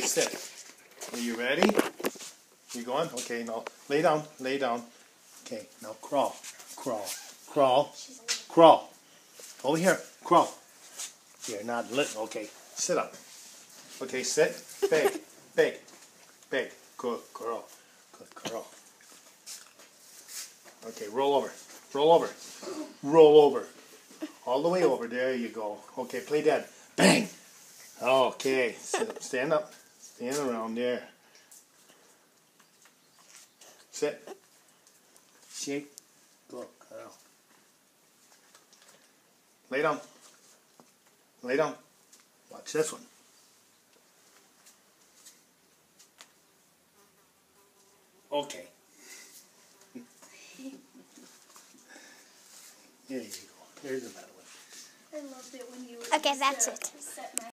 sit. Are you ready? You going? Okay, now lay down, lay down. Okay, now crawl, crawl, crawl, crawl. Over here, crawl. You're not lit. Okay, sit up. Okay, sit. Big, big, big. Good girl. Good girl. Okay, roll over. Roll over. Roll over. All the way over. There you go. Okay, play dead. Bang! Okay, sit up. Stand up. Stand around there. Sit. Shake. Good girl. Lay down. Lay down. Watch this one. Okay. There you go. There's a better one. I loved it when you Okay, that's it. set my